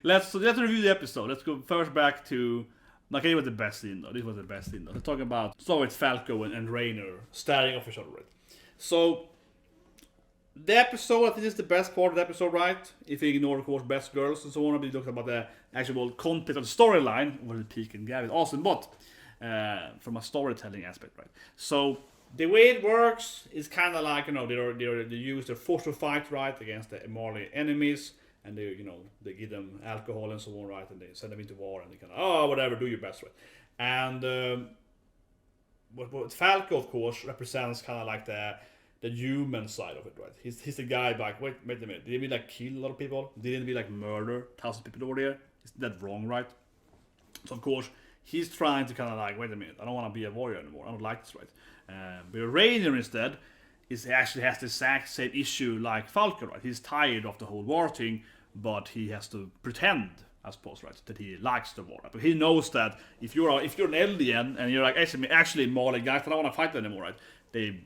let's review the episode. Let's go first back to. Okay, it was the best scene though. This was the best scene though. Let's talk about. So it's Falco and Reiner staring off each other, right? So the episode, I think, is the best part of the episode, right? If you ignore, of course, best girls and so on, we talking about the actual content of the storyline, where the PIECK and Gabi, awesome, but from a storytelling aspect, right? So the way it works is kind of like, they use their force to fight, right, against the Marley enemies. And they give them alcohol and so on, right? And they send them into war, and they kind of, whatever, do your best, right? And what Falco, of course, represents kind of like the human side of it, right? He's the guy like, wait a minute, didn't we like kill a lot of people? Didn't we like murder 1,000 people over there? Is that wrong, right? So of course he's trying to kind of like, wait a minute, I don't want to be a warrior anymore. I don't like this, right? But Reiner instead actually has the exact same issue like Falco, right? He's tired of the whole war thing, but he has to pretend, I suppose, right, that he likes the war. Right? But he knows that if you're an eldian and you're like, actually Marley guys, I don't want to fight anymore, right? They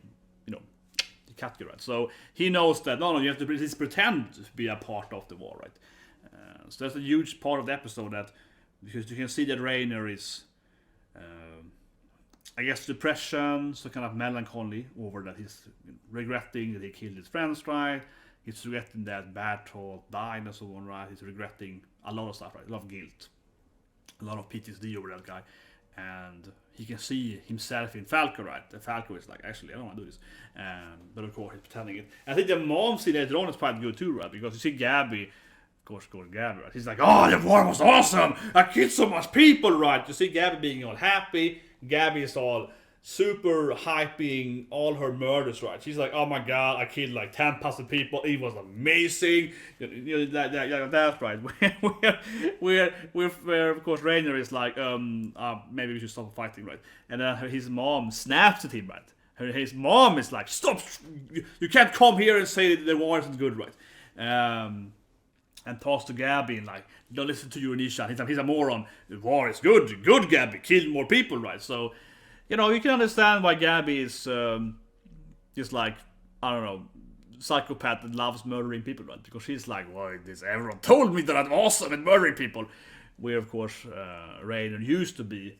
cut you, right? So he knows that no, you have to at least pretend to be a part of the war, right? So that's a huge part of the episode, that because you can see that Reiner is, I guess, depression, so kind of melancholy over that he's regretting that he killed his friends, right? He's regretting that Bertolt died and so on, right? He's regretting a lot of stuff, right? A lot of guilt, a lot of PTSD over that guy, and he can see himself in Falco, right? And Falco is like, actually, I don't want to do this, but of course he's pretending it. I think the mom scene later on is quite good too, right? Because you see Gabi, of course, Gabi, right? He's like, oh, the war was awesome! I killed so much people, right? You see Gabi being all happy. Gabi is all super hyping all her murders, right? She's like, oh my god, I killed like 10,000 people. It was amazing. That's right. Where of course Reiner is like, maybe we should stop fighting, right? And then his mom snaps at him, right? His mom is like, stop! You can't come here and say that the war isn't good, right? And talks to Gabi and like, don't listen to your Nisha. He's a moron. The war is good, Gabi. Kill more people, right? So, you can understand why Gabi is just like, I don't know, psychopath that loves murdering people, right? Because she's like, why this? Everyone told me that I'm awesome at murdering people. Where of course Reiner used to be,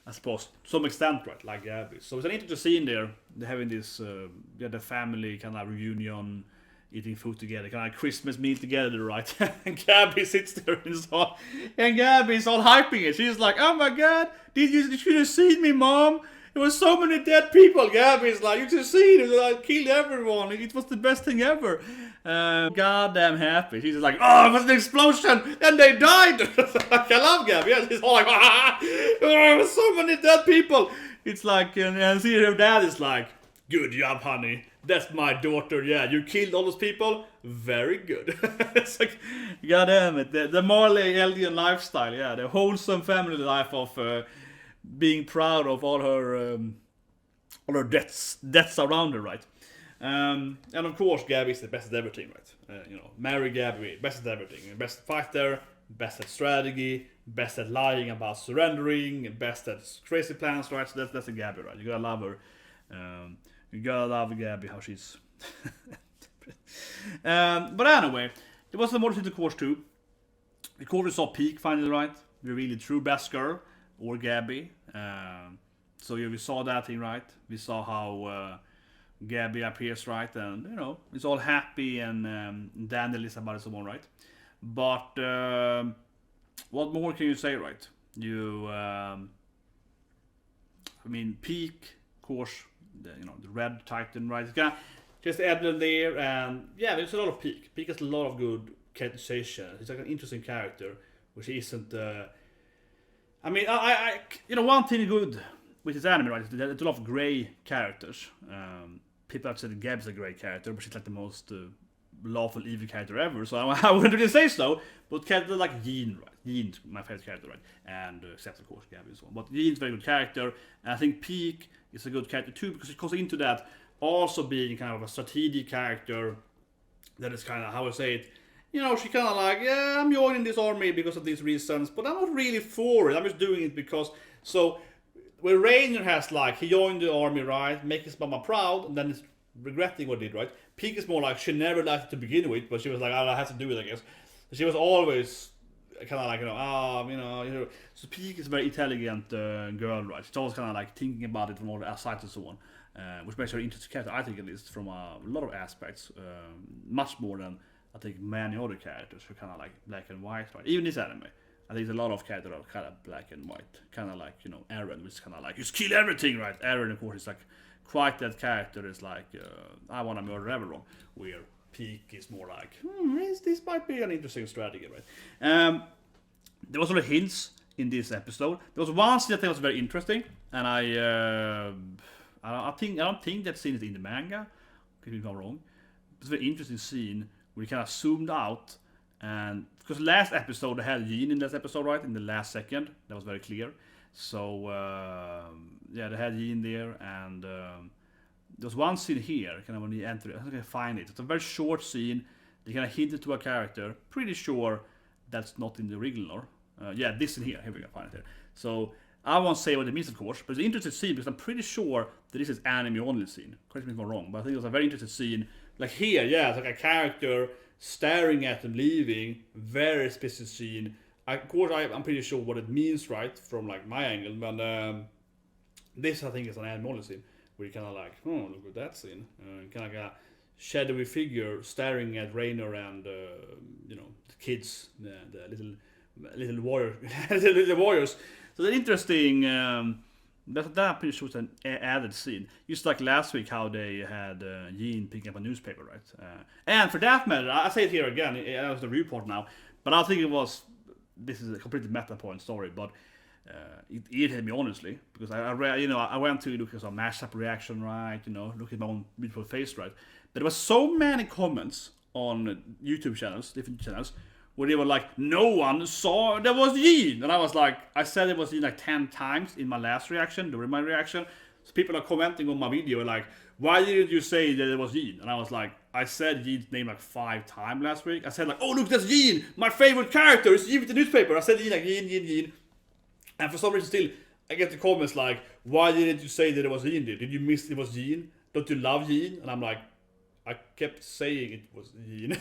I suppose, to some extent, right, like Gabi. So it's an interesting scene there. They're having this, the family kind of reunion, eating food together, kind of Christmas meal together, right? And Gabi sits there and Gabi's all hyping it. She's like, oh my god, you should have seen me, mom. There was so many dead people. Gabi's like, you should have seen it. I killed everyone. It was the best thing ever. Goddamn happy. She's like, oh, it was an explosion and they died. I love Gabi. Yeah, she's all like, there was so many dead people. It's like, and see her dad is like, good job, honey. That's my daughter. Yeah, you killed all those people. Very good. It's like, goddamn it, the Marley eldian lifestyle. Yeah, the wholesome family life of being proud of all her deaths around her, right? And of course, Gabi is the best at everything, right? Marry Gabi, best at everything, best fighter, best at strategy, best at lying about surrendering, best at crazy plans, right? So that's a Gabi, right? You gotta love her. You gotta love Gabi, how she's. But anyway, there was some more to the course too. The course we saw PIECK finally, right? The really true best girl, or Gabi. So yeah, we saw that thing, right? We saw how Gabi appears, right? And it's all happy and dandelies about it, so on, right? But what more can you say, right? PIECK, of course. The red Titan, right? It's kind of just added there, and yeah, there's a lot of PIECK. PIECK has a lot of good characterization. He's like an interesting character, which isn't. One thing good with his anime, right? There's a lot of grey characters. People have said that Gabi's a grey character, but she's like the most lawful evil character ever. So I wouldn't really say so. But characters like Yin, right? Yin's my favorite character, right? And except of course Gabi as well. But Yin's a very good character, and I think PIECK is a good character too, because it goes into that also being kind of a strategic character that is kind of, how I say it, she kind of like, yeah, I'm joining this army because of these reasons, but I'm not really for it. I'm just doing it because, so where Reiner has like, he joined the army, right, making his mama proud, and then is regretting what he did, right? PIECK is more like, she never liked it to begin with, but she was like, I have to do it, I guess. She was always kind of like, so PIECK is a very intelligent girl, right? She's always kind of like thinking about it from all sides and so on, which makes her an interesting character, I think, at least from a lot of aspects, much more than I think many other characters who are kind of like black and white, right? Even this anime, I think there's a lot of characters that are kind of black and white, kind of like, Eren, which is kind of like, just kill everything, right? Eren, of course, is like quite that character, is like, I want to murder everyone, where PIECK is more like, this might be an interesting strategy, right? There was a lot of hints in this episode. There was one scene that I think was very interesting, and I don't think that scene is in the manga. Could be wrong. It's a very interesting scene where he kind of zoomed out, and because last episode they had Yin in this episode, right? In the last second, that was very clear. So they had Yin there, and there's one scene here, kind of when he entered. I think I find it. It's a very short scene. They kind of hinted to a character. Pretty sure that's not in the original. This in here. Here we go. Find it here. So I won't say what it means, of course, but it's an interesting scene because I'm pretty sure that this is anime only scene. Correct me if I'm wrong, but I think it was a very interesting scene. Like here, it's like a character staring at them leaving. Very specific scene. Of course, I'm pretty sure what it means, right, from like my angle, but this I think is an anime only scene. Where you kind of like, look at that scene. Kind of like a shadowy figure staring at Reiner and, the kids, the little warrior, little warriors. So that's interesting. That I'm pretty sure it's an added scene. Just like last week, how they had Yin picking up a newspaper, right? And for that matter, I say it here again. I was the report now, but I think this is a completely meta point story, but. It irritated me honestly because I went to look at some mashup reaction, right? Look at my own beautiful face, right? But there was so many comments on YouTube channels, different channels, where they were like, no one saw there was Yin, and I was like, I said it was Yin like 10 times in my last reaction, during my reaction. So people are commenting on my video like, why didn't you say that it was Yin? And I was like, I said Yin's name like 5 times last week. I said like, oh look, that's Yin, my favorite character. It's Yin with the newspaper. I said Yin like Yin. And for some reason still, I get the comments like, why didn't you say that it was Yin? Did you miss it was Yin? Don't you love Yin? And I'm like, I kept saying it was Yin.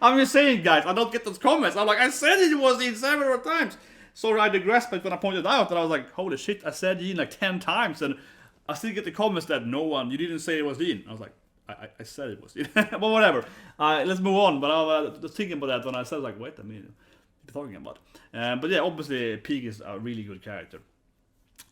I'm just saying, guys, I don't get those comments. I'm like, I said it was Yin several times. Sorry, I digressed, but when I pointed out, and I was like, holy shit, I said Yin like 10 times, and I still get the comments that you didn't say it was Yin. I was like, I said it was Yin. But whatever. Let's move on. But I was thinking about that when I said, like, wait a minute. Talking about, but yeah, obviously PIECK is a really good character.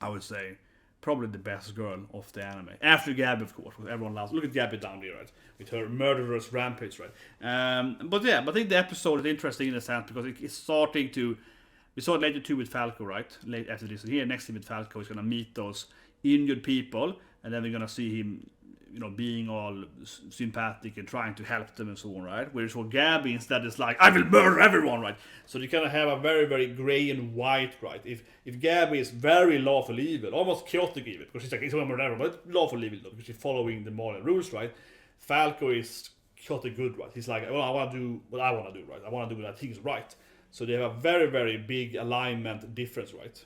I would say probably the best girl of the anime after Gabi, of course, because everyone loves. Look at Gabi down there, right, with her murderous rampage, right? But I think the episode is interesting in a sense because it's starting to. We saw it later too with Falco, right? Late after this, and here next to with Falco, he's gonna meet those injured people, and then we're gonna see him. Being all sympathetic and trying to help them and so on, right? Whereas for Gabi instead is like, I will murder everyone, right? So you kind of have a very, very grey and white, right? If Gabi is very lawful evil, almost chaotic evil, because she's like, he's going to murder everyone, but lawful evil though, because she's following the moral rules, right? Falco is chaotic good, right? He's like, well, I want to do what I want to do, right? I want to do what I think is right. So they have a very, very big alignment difference, right?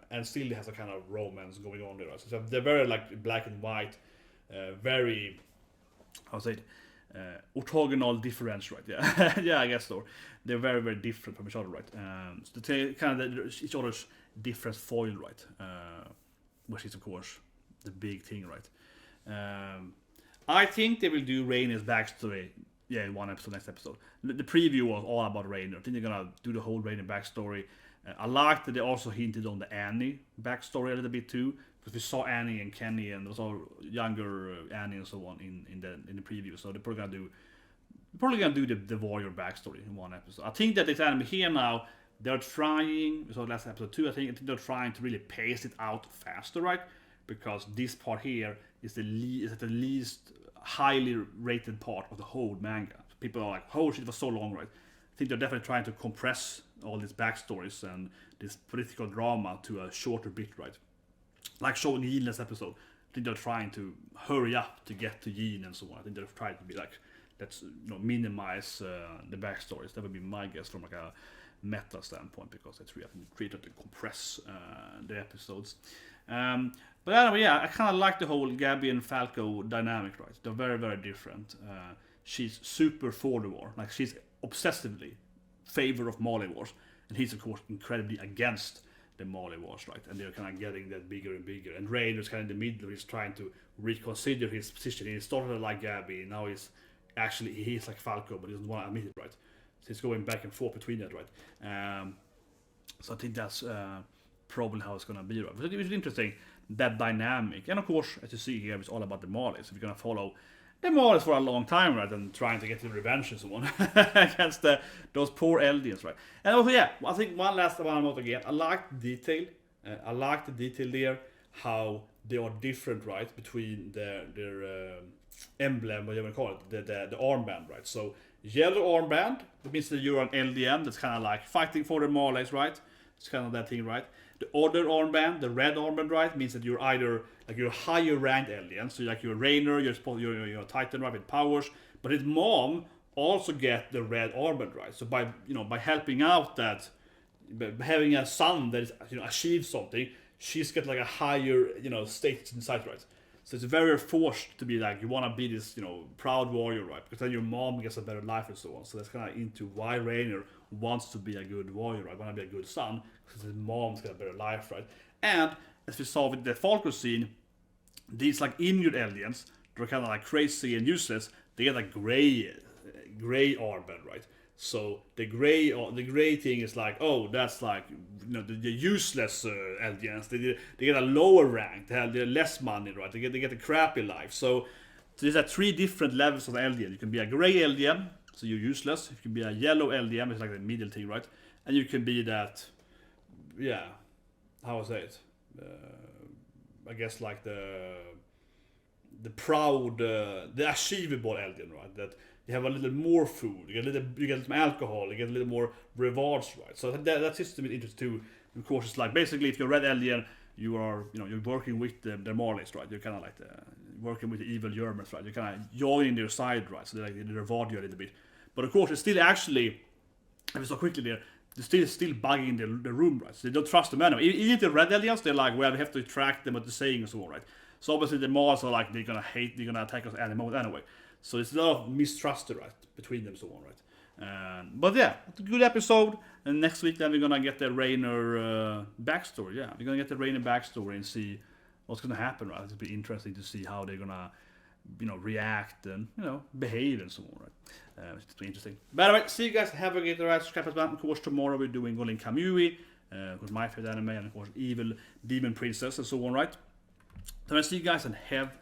And still has a kind of romance going on there, right? So they're very like black and white. Very, orthogonal difference, right? Yeah, I guess so. They're very, very different from each other, right? So they kind of each other's different foil, right? Which is of course the big thing, right? I think they will do Reiner's backstory, in one episode, next episode. The preview was all about Reiner. I think they're gonna do the whole Reiner backstory. I like that they also hinted on the Annie backstory a little bit too. Because we saw Annie and Kenny and there was all younger Annie and so on in the preview, so they're probably gonna do the warrior backstory in one episode. I think that this anime here now, they're trying. We saw last episode too. I think they're trying to really pace it out faster, right? Because this part here is the least highly rated part of the whole manga. People are like, oh shit, it was so long, right? I think they're definitely trying to compress all these backstories and this political drama to a shorter bit, right? Like showing Yin last episode. I think they're trying to hurry up to get to Yin and so on. I think they're trying to be like, let's minimize the backstories. That would be my guess from like a meta standpoint, because it's really treated to compress the episodes. But anyway, I kind of like the whole Gabi and Falco dynamic, right? They're very, very different. She's super for the war. Like, she's obsessively favor of Mali Wars, and he's of course incredibly against the Mali Wars, right? And they're kind of getting that bigger and bigger. And Reiner's kind of in the middle. He's trying to reconsider his position. He started like Gabi, now he's like Falco, but he doesn't want to admit it, right? So he's going back and forth between that, right? So I think that's probably how it's gonna be, right? But it was interesting, that dynamic. And of course, as you see here, it's all about the Malis. So we're gonna follow the Malis for a long time, right? And trying to get the revenge and so on against those poor eldians, right? And also, yeah, I think one last one about again. I like the detail. I like the detail there, how they are different, right, between their emblem, whatever you call it, the armband, right? So yellow armband, that means that you're an eldian. That's kind of like fighting for the Malis, right? It's kind of that thing, right? The other armband, the red armband, right, means that you're either like you're a higher ranked alien, so like you're a Reiner, you're a Titan, right, with powers. But his mom also get the red armband, right? So by helping out that, by having a son that is achieved something, she's got like a higher status inside, right? So it's very forced to be like you want to be this proud warrior, right? Because then your mom gets a better life and so on. So that's kind of into why Reiner wants to be a good warrior, right? Want to be a good son because his mom's got a better life, right? And as we saw with the Falco scene, these like injured aliens, they're kind of like crazy and useless. They get a gray armband, right? So the gray thing is like, oh, that's like the useless aliens. They get a lower rank. They're less money, right? They get a crappy life. So there's 3 different levels of alien. You can be a gray alien, so you're useless. You can be a yellow alien, it's like the middle thing, right? And you can be that, yeah, how I say it? I guess like the proud, the achievable alien, right? That you have a little more food, you get some alcohol, you get a little more rewards, right? So that system is interesting too. Of course, it's like basically if you're a red alien, you are you're working with the Marlies, right? You're kind of like working with the evil Germans, right? You're kind of joining their side, right? So they reward you a little bit. But of course, it's still actually, if we saw quickly there, they're still bugging the room, right? So they don't trust them anyway. Even the red aliens, they're like, well, we have to track them what they're saying and so on, right? So obviously the Mars are like, they're gonna attack us any moment anyway. So it's a lot of mistrust, right, between them, so on, right? But yeah, it's a good episode. And next week, then we're gonna get the Reiner backstory. Yeah, we're gonna get the Reiner backstory and see what's gonna happen, right? It'll be interesting to see how they're gonna, react and behave and so on, right? It's interesting. By the way, see you guys. Have a great ride. Subscribe to the Of course, tomorrow we're doing Golden Kamui, with my favorite anime, and of course, Evil Demon Princess and so on, right? So I see you guys and have a